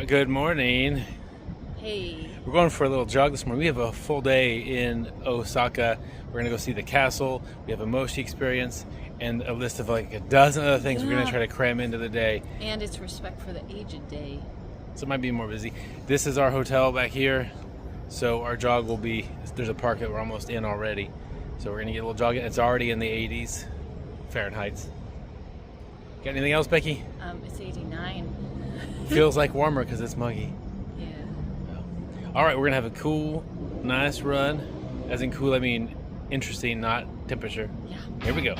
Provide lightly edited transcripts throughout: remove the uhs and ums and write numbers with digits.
Good morning. Hey. We're going for a little jog this morning. We have a full day in Osaka. We're going to go see the castle. We have a Mochi experience and a list of like a dozen other things we're going to try to cram into the day. And it's Respect for the Aged Day. So it might be more busy. This is our hotel back here. So our jog will be, there's a park that we're almost in already. So we're going to get a little jog in. It's already in the 80s Fahrenheit. Got anything else, Becky? It's 89. Feels like warmer because it's muggy. Yeah. All right, we're gonna have a cool, nice run. As in cool, I mean interesting, not temperature. Yeah. Here we go.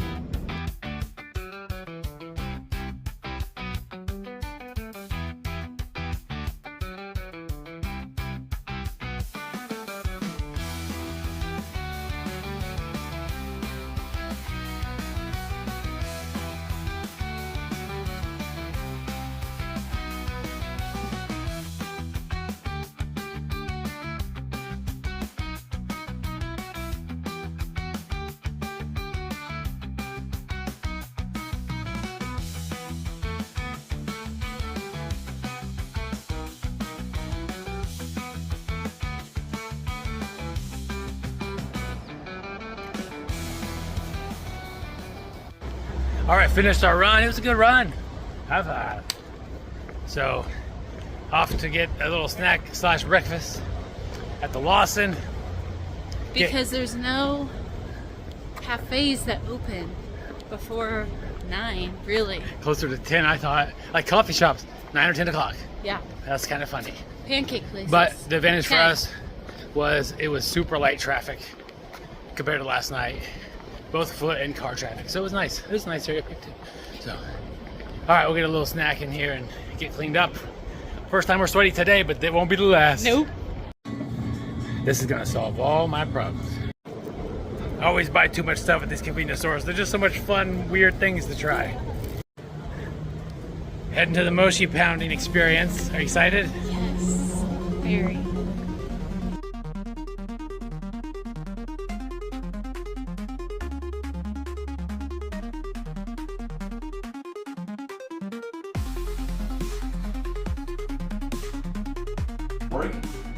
All right, finished our run. It was a good run. High five. So, off to get a little snack / breakfast at the Lawson. Because there's no cafes that open before 9, really. Closer to 10, I thought. Like coffee shops, 9 or 10 o'clock. Yeah. That's kind of funny. Pancake places. But the advantage for 10. us was it was super light traffic compared to last night. Both foot and car traffic. So it was nice. It was a nice area to pick too. So, all right, we'll get a little snack in here and get cleaned up. First time we're sweaty today, but it won't be the last. Nope. This is gonna solve all my problems. I always buy too much stuff at these convenience stores. They're just so much fun, weird things to try. Heading to the Mochi pounding experience. Are you excited? Yes. Very.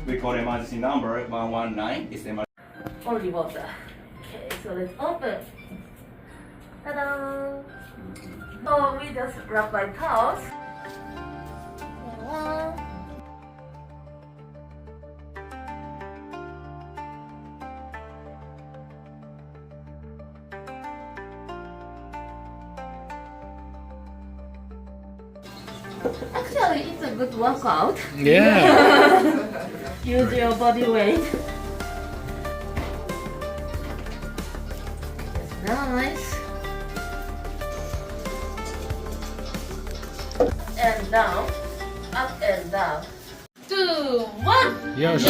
We call emergency number 119. It's emergency. Only water. Okay, so let's open. Ta-da! So we just wrap by towels. Actually, it's a good workout. Yeah. Use your body weight. It's nice. And down, up and down. 2, 1. Yoshi.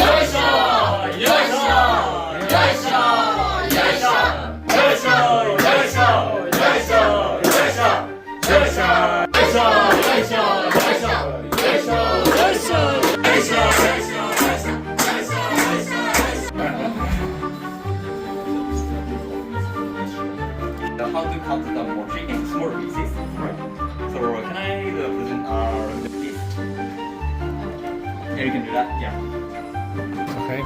How to cut the mochi in small pieces. So can I present the piece? Yeah, you can do that. Yeah. Okay.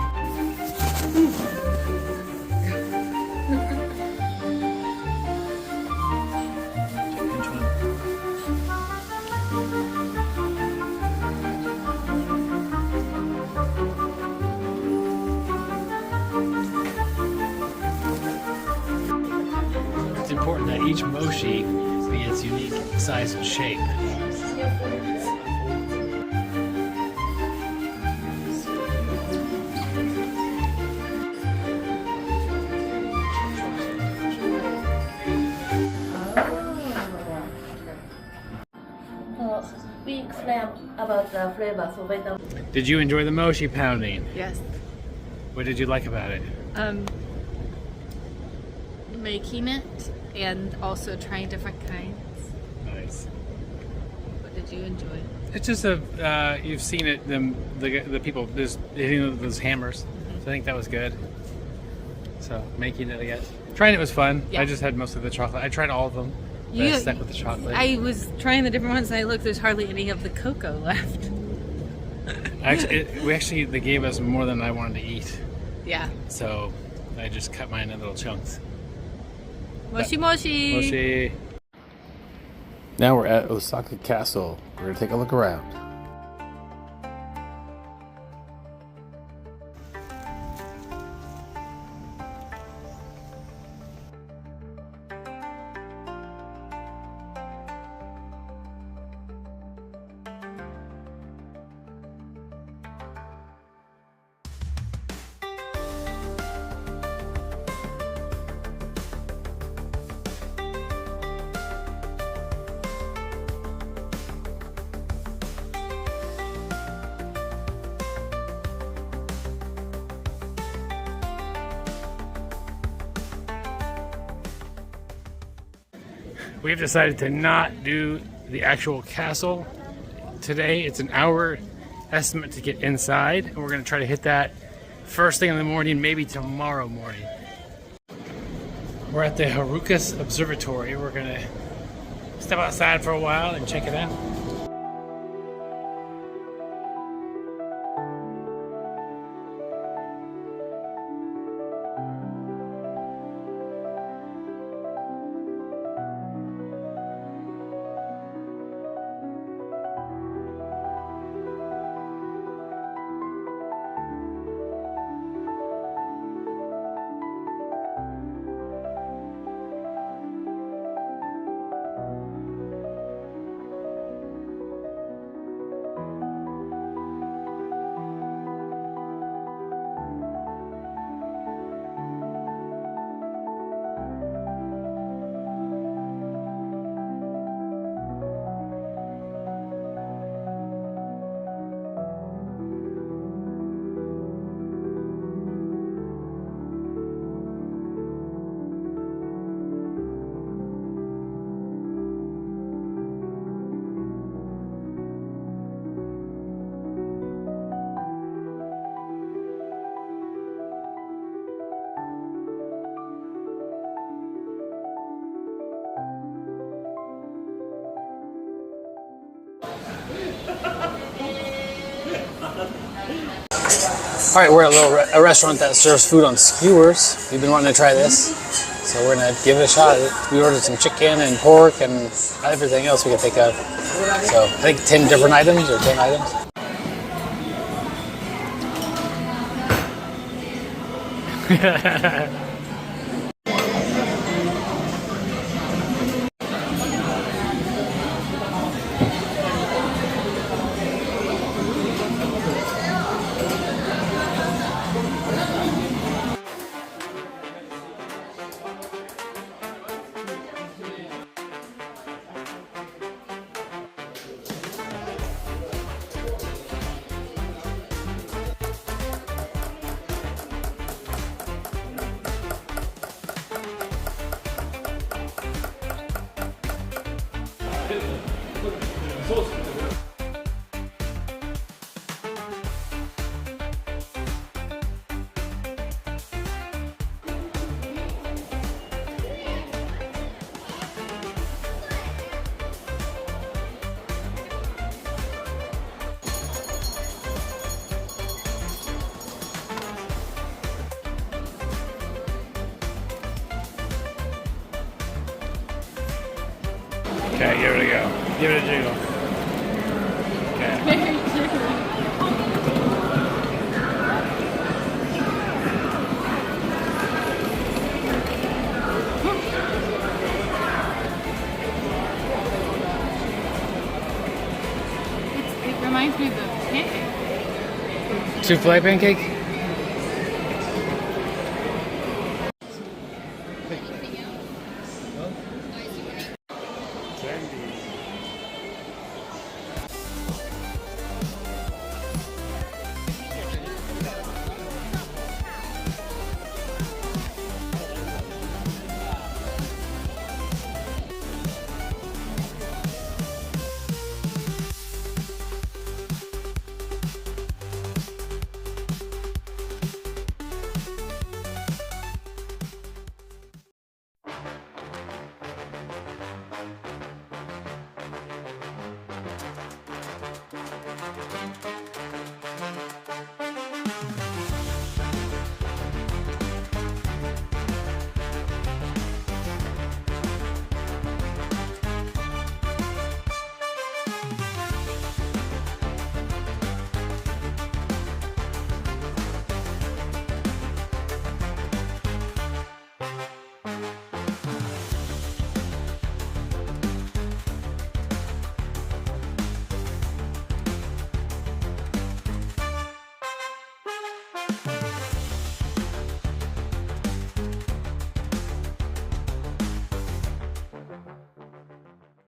Pinch one. It's important that each mochi be its unique size and shape. So we claim about the flavor. So wait a Did you enjoy the mochi pounding? Yes. What did you like about it? Making it and also trying different kinds. Nice. What did you enjoy? It's just a you've seen it the people just hitting those hammers. So I think that was good. So making it, I guess. Trying it was fun. Yeah. I just had most of the chocolate. I tried all of them. But I stuck with the chocolate. I was trying the different ones and I looked, there's hardly any of the cocoa left. They gave us more than I wanted to eat, Yeah. so I just cut mine in little chunks. Mochi mochi. Mochi. Now we're at Osaka Castle. We're gonna take a look around. We've decided to not do the actual castle today. It's an hour estimate to get inside, and we're going to try to hit that first thing in the morning, maybe tomorrow morning. We're at the Harukas Observatory. We're going to step outside for a while and check it out. All right, we're at a restaurant that serves food on skewers. We've been wanting to try this, so we're gonna give it a shot. We ordered some chicken and pork and everything else we could think of. So I think 10 different items or 10 items. Okay, give it a go. Give it a jiggle. Okay. It reminds me of the pancake. Souffle pancake?